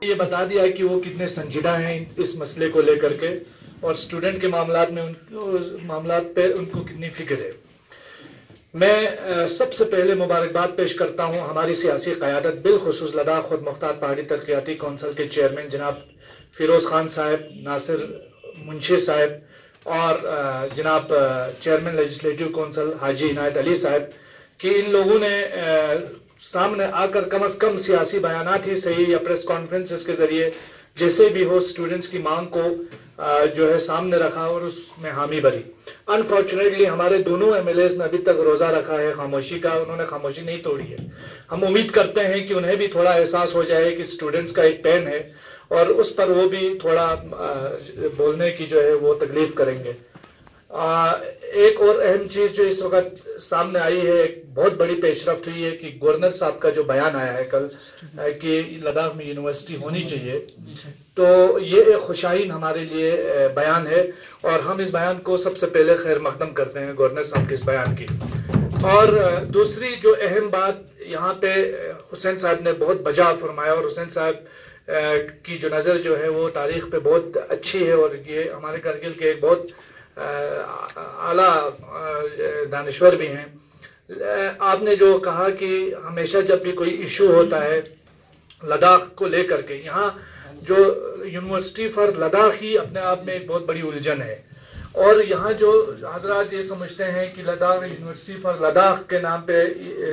یہ بتا دیا کہ وہ کتنے سنجیدہ ہیں اس مسئلے کو لے کر کے، اور اسٹوڈنٹ کے معاملات پہ ان کو کتنی فکر ہے۔ میں سب سے پہلے مبارکباد پیش کرتا ہوں ہماری سیاسی قیادت، بالخصوص لداخ خود مختار پہاڑی ترقیاتی کونسل کے چیئرمین جناب فیروز خان صاحب، ناصر منشی صاحب اور جناب چیئرمین لیجسلیٹو کونسل حاجی عنایت علی صاحب، کہ ان لوگوں نے سامنے آ کر کم از کم سیاسی بیانات ہی صحیح یا پریس کانفرنسز کے ذریعے جیسے بھی ہو اسٹوڈنٹس کی مانگ کو جو ہے سامنے رکھا اور اس میں حامی بھری۔ انفارچونیٹلی ہمارے دونوں ایم ایل ایز نے ابھی تک روزہ رکھا ہے خاموشی کا، انہوں نے خاموشی نہیں توڑی ہے۔ ہم امید کرتے ہیں کہ انہیں بھی تھوڑا احساس ہو جائے کہ اسٹوڈنٹس کا ایک پین ہے، اور اس پر وہ بھی تھوڑا بولنے کی جو ہے وہ تکلیف کریں گے۔ ایک اور اہم چیز جو اس وقت سامنے آئی ہے، ایک بہت بڑی پیش رفت ہوئی ہے کہ گورنر صاحب کا جو بیان آیا ہے کل کہ لداخ میں یونیورسٹی ہونی چاہیے، تو یہ ایک خوشائن ہمارے لیے بیان ہے، اور ہم اس بیان کو سب سے پہلے خیر مقدم کرتے ہیں گورنر صاحب کے اس بیان کی۔ اور دوسری جو اہم بات یہاں پہ حسین صاحب نے بہت بجا فرمایا، اور حسین صاحب کی جو نظر جو ہے وہ تاریخ پہ بہت اچھی ہے، اور یہ ہمارے کرگل کے ایک بہت اعلیٰ دانشور بھی ہیں۔ آپ نے جو کہا کہ ہمیشہ جب بھی کوئی ایشو ہوتا ہے لداخ کو لے کر کے، یہاں جو یونیورسٹی فار لداخ ہی اپنے آپ میں ایک بہت بڑی الجھن ہے، اور یہاں جو حضرات یہ سمجھتے ہیں کہ لداخ یونیورسٹی فار لداخ کے نام پہ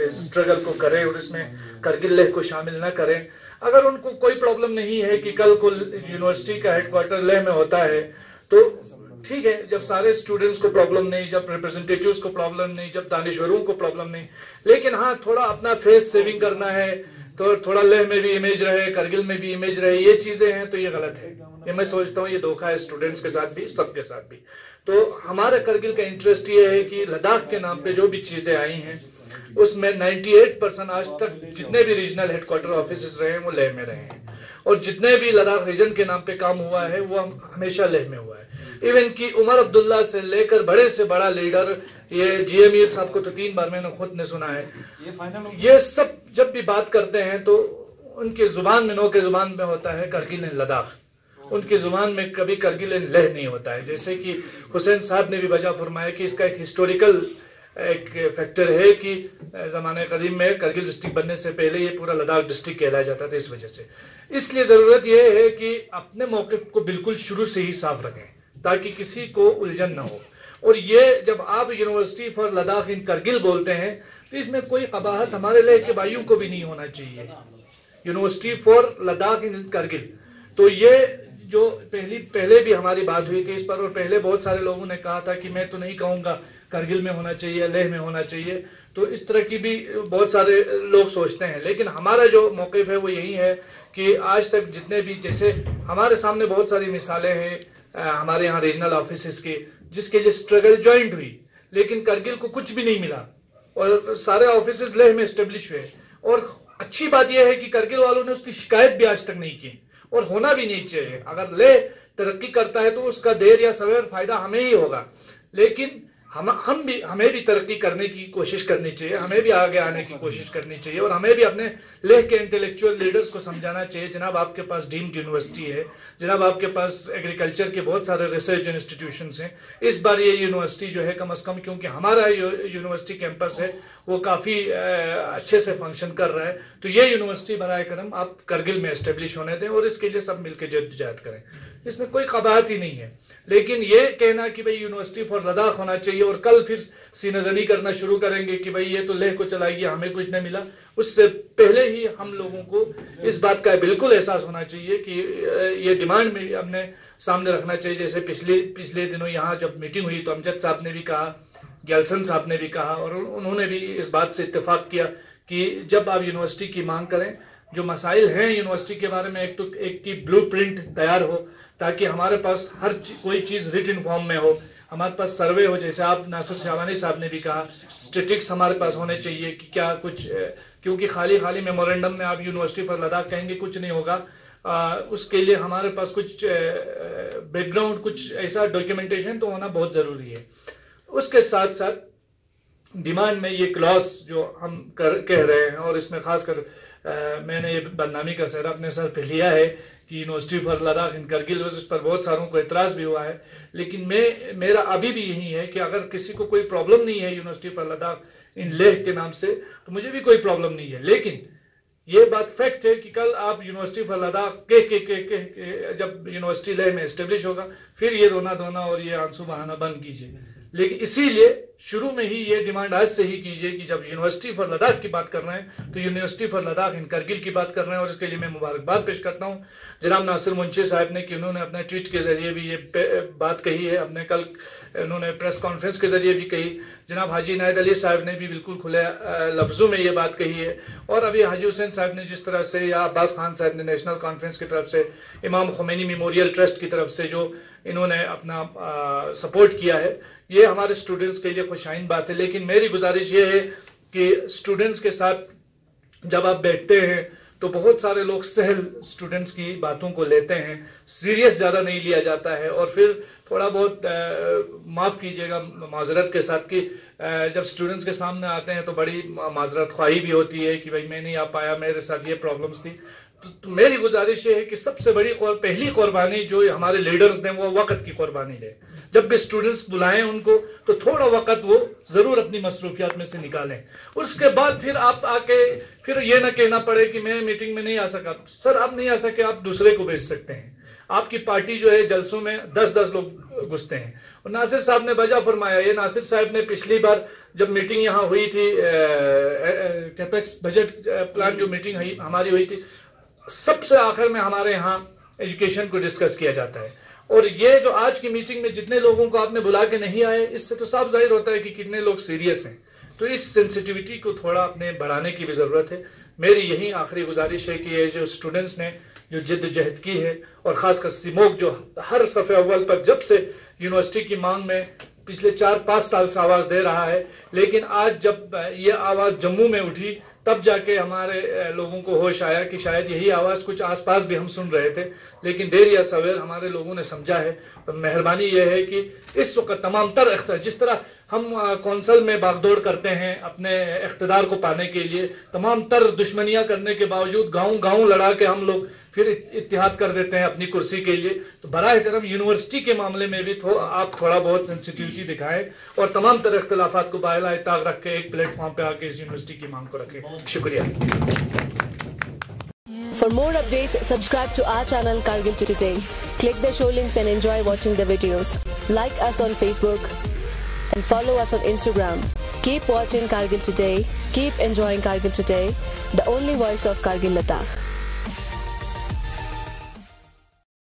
اسٹرگل کو کریں اور اس میں کرگل لیہ کو شامل نہ کریں، اگر ان کو کوئی پرابلم نہیں ہے کہ کل کو یونیورسٹی کا ہیڈ کوارٹر لیہ میں ہوتا ہے تو ٹھیک ہے، جب سارے اسٹوڈنٹس کو پرابلم نہیں، جب ریپرزنٹیٹیوز کو پرابلم نہیں، جب دانشوروں کو پرابلم نہیں، لیکن ہاں تھوڑا اپنا فیس سیونگ کرنا ہے تو تھوڑا لیہ میں بھی امیج رہے، کرگل میں بھی امیج رہے، یہ چیزیں ہیں تو یہ غلط ہے۔ یہ میں سوچتا ہوں یہ دھوکہ ہے اسٹوڈنٹس کے ساتھ بھی، سب کے ساتھ بھی۔ تو ہمارا کرگل کا انٹرسٹ یہ ہے کہ لداخ کے نام پہ جو بھی چیزیں آئی ہیں اس میں 98% آج تک جتنے بھی ریجنل ہیڈ کوارٹر آفیسز رہے ہیں وہ لیہ میں رہے ہیں، اور جتنے بھی لداخ ریجن کے نام پہ کام ہوا ہے وہ ہمیشہ لیہ میں ہوا ہے۔ ایون کہ عمر عبداللہ سے لے کر بڑے سے بڑا لیڈر، یہ جی اے میر صاحب کو تو 3 بار میں نے خود نے سنا ہے، یہ سب جب بھی بات کرتے ہیں تو ان کی زبان میں، نو کے زبان میں ہوتا ہے کرگل ان لداخ، ان کی زبان میں کبھی کرگل ان لیہ نہیں ہوتا ہے۔ جیسے کہ حسین صاحب نے بھی وجہ فرمایا کہ اس کا ایک ہسٹوریکل ایک فیکٹر ہے کہ زمانہ قدیم میں کرگل ڈسٹرکٹ بننے سے پہلے یہ پورا لداخ ڈسٹرکٹ کہلایا جاتا تھا، اس وجہ سے۔ اس لیے ضرورت یہ ہے کہ اپنے موقف کو بالکل شروع سے ہی صاف رکھیں تاکہ کسی کو الجھن نہ ہو۔ اور یہ جب آپ یونیورسٹی فار لداخ ان کرگل بولتے ہیں تو اس میں کوئی قباحت ہمارے لیہ کے بھائیوں کو بھی نہیں ہونا چاہیے، یونیورسٹی فار لداخ ان کرگل۔ تو یہ جو پہلے بھی ہماری بات ہوئی تھی اس پر، اور پہلے بہت سارے لوگوں نے کہا تھا کہ میں تو نہیں کہوں گا کرگل میں ہونا چاہیے، لیہ میں ہونا چاہیے، تو اس طرح کی بھی بہت سارے لوگ سوچتے ہیں۔ لیکن ہمارا جو موقف ہے وہ یہی ہے کہ آج تک جتنے بھی، جیسے ہمارے سامنے بہت ساری مثالیں ہیں ہمارے یہاں ریجنل آفیسز کی جس کے لیے اسٹرگل جوائنٹ ہوئی، لیکن کرگل کو کچھ بھی نہیں ملا اور سارے آفیسز لیہ میں اسٹیبلش ہوئے۔ اور اچھی بات یہ ہے کہ کرگل والوں نے اس کی شکایت بھی آج تک نہیں کی، اور ہونا بھی نہیں چاہیے۔ اگر لیہ ترقی کرتا ہے تو اس کا دیر یا سویر فائدہ ہمیں ہی ہوگا، لیکن ہمیں بھی ترقی کرنے کی کوشش کرنی چاہیے، ہمیں بھی آگے آنے کی کوشش کرنی چاہیے، اور ہمیں بھی اپنے لیہ کے انٹلیکچوئل لیڈرز کو سمجھانا چاہیے، جناب آپ کے پاس ڈیمڈ یونیورسٹی ہے، جناب آپ کے پاس ایگریکلچر کے بہت سارے ریسرچ انسٹیٹیوشنز ہیں، اس بار یہ یونیورسٹی جو ہے کم از کم، کیونکہ ہمارا یونیورسٹی کیمپس ہے وہ کافی اچھے سے فنکشن کر رہا ہے، تو یہ یونیورسٹی برائے کرم آپ کرگل میں اسٹیبلش ہونے دیں، اور اس کے لیے سب مل کے جدوجہد کریں۔ اس میں کوئی قباحت ہی نہیں ہے، لیکن یہ کہنا کہ بھئی یونیورسٹی فار لداخ ہونا چاہیے اور کل پھر سینہ زنی کرنا شروع کریں گے کہ بھئی یہ تو لیہ کو چلائے گی، ہمیں کچھ نہیں ملا، اس سے پہلے ہی ہم لوگوں کو اس بات کا بالکل احساس ہونا چاہیے کہ یہ ڈیمانڈ میں ہم نے سامنے رکھنا چاہیے۔ جیسے پچھلے دنوں یہاں جب میٹنگ ہوئی تو امجد صاحب نے بھی کہا، گیلسن صاحب نے بھی کہا، اور انہوں نے بھی اس بات سے اتفاق کیا کہ جب آپ یونیورسٹی کی مانگ کریں، جو مسائل ہیں یونیورسٹی کے بارے میں، ایک کی بلو پرنٹ تیار ہو تاکہ ہمارے پاس کوئی چیز ریٹن فارم میں ہو، ہمارے پاس سروے ہو، جیسے آپ ناصر شاوانی صاحب نے بھی کہا، اسٹیٹکس ہمارے پاس ہونے چاہیے کہ کیا کچھ، کیونکہ خالی میمورنڈم میں آپ یونیورسٹی فار لداخ کہیں گے کچھ نہیں ہوگا، اس کے لیے ہمارے پاس کچھ بیک گراؤنڈ، کچھ ایسا ڈاکیومنٹیشن تو ہونا بہت ضروری ہے۔ اس کے ساتھ ساتھ ڈیمانڈ میں یہ کلاس جو ہم کہہ رہے ہیں، اور اس میں خاص کر میں نے یہ بدنامی کا سہرا اپنے سر پہ لیا ہے کہ یونیورسٹی فار لداخ ان کرگل، اس پر بہت ساروں کو اعتراض بھی ہوا ہے، لیکن میرا ابھی بھی یہی ہے کہ اگر کسی کو کوئی پرابلم نہیں ہے یونیورسٹی فار لداخ ان لیہ کے نام سے، تو مجھے بھی کوئی پرابلم نہیں ہے، لیکن یہ بات فیکٹ ہے کہ کل آپ یونیورسٹی فار لداخ جب یونیورسٹی لیہ میں اسٹیبلش ہوگا پھر یہ رونا دھونا اور یہ آنسو بہانا بند کیجیے، لیکن اسی لیے شروع میں ہی یہ ڈیمانڈ آج سے ہی کیجیے کہ جب یونیورسٹی فار لداخ کی بات کر رہے ہیں تو یونیورسٹی فار لداخ ان کرگل کی بات کر رہے ہیں، اور اس کے لیے میں مبارکباد پیش کرتا ہوں جناب ناصر منشی صاحب نے کہ انہوں نے اپنے ٹویٹ کے ذریعے بھی یہ بات کہی ہے، اپنے کل انہوں نے پریس کانفرنس کے ذریعے بھی کہی، جناب حاجی عنایت علی صاحب نے بھی بالکل کھلے لفظوں میں یہ بات کہی ہے، اور ابھی حاجی حسین صاحب نے جس طرح سے یا عباس خان صاحب نے نیشنل کانفرنس کی طرف سے امام خمینی میموریل ٹرسٹ کی طرف سے جو انہوں نے اپنا سپورٹ کیا ہے، یہ ہمارے اسٹوڈنٹس کے لیے خوشائن بات ہے، لیکن میری گزارش یہ ہے کہ اسٹوڈنٹس کے ساتھ جب آپ بیٹھتے ہیں تو بہت سارے لوگ سہل اسٹوڈنٹس کی باتوں کو لیتے ہیں، سیریس زیادہ نہیں لیا جاتا ہے، اور پھر تھوڑا بہت معاف کیجیے گا معذرت کے ساتھ کہ جب اسٹوڈنٹس کے سامنے آتے ہیں تو بڑی معذرت خواہی بھی ہوتی ہے کہ بھائی میں نہیں آ پایا، میرے ساتھ یہ پرابلمس تھی، تو میری گزارش یہ ہے کہ سب سے بڑی پہلی قربانی جو ہمارے لیڈرز نے وہ وقت کی قربانی لے، جب بھی اسٹوڈنٹس بلائیں ان کو تو تھوڑا وقت وہ ضرور اپنی مصروفیات میں سے نکالیں، اس کے بعد پھر آپ آ کے پھر یہ نہ کہنا پڑے کہ میں میٹنگ میں نہیں آ سکا، سر آپ نہیں آ سکے آپ دوسرے کو بھیج سکتے ہیں، آپ کی پارٹی جو ہے جلسوں میں 10 لوگ گھستے ہیں، اور ناصر صاحب نے بجا فرمایا، یہ ناصر صاحب نے پچھلی بار جب میٹنگ یہاں ہوئی تھی کیپیکس بجٹ پلان جو میٹنگ ہماری ہوئی تھی، سب سے آخر میں ہمارے ہاں ایجوکیشن کو ڈسکس کیا جاتا ہے، اور یہ جو آج کی میٹنگ میں جتنے لوگوں کو آپ نے بلا کے نہیں آئے، اس سے تو صاف ظاہر ہوتا ہے کہ کتنے لوگ سیریس ہیں، تو اس سینسیٹیوٹی کو تھوڑا اپنے بڑھانے کی بھی ضرورت ہے۔ میری یہی آخری گزارش ہے کہ یہ جو اسٹوڈنٹس نے جو جد و جہد کی ہے، اور خاص کر سیموک جو ہر صفحے اول پر جب سے یونیورسٹی کی مانگ میں پچھلے 4-5 سال سے آواز دے رہا ہے، لیکن آج جب یہ آواز جموں میں اٹھی تب جا کے ہمارے لوگوں کو ہوش آیا کہ شاید یہی آواز کچھ آس پاس بھی ہم سن رہے تھے، لیکن دیر یا سویر ہمارے لوگوں نے سمجھا ہے۔ مہربانی یہ ہے کہ اس وقت تمام تر جس طرح ہم کونسل میں باغ دوڑ کرتے ہیں اپنے اقتدار کو پانے کے لیے، تمام تر دشمنیاں کرنے کے باوجود گاؤں لڑا کے ہم لوگ پھر اتحاد کر دیتے ہیں اپنی کرسی کے لیے، تو براہ کرم یونیورسٹی کے معاملے میں بھی آپ تھوڑا بہت سینسیٹیوٹی دکھائیں، اور تمام تر اختلافات کو باعث اتفاق رکھ کے ایک پلیٹ فارم پہ آ کے اس یونیورسٹی کی مانگ کو رکھیں۔ شکریہ۔ For more updates, subscribe to our channel Kargil Today. Click the show links and enjoy watching the videos. Like us on Facebook and follow us on Instagram. Keep watching Kargil Today. Keep enjoying Kargil Today, the only voice of Kargil Ladakh.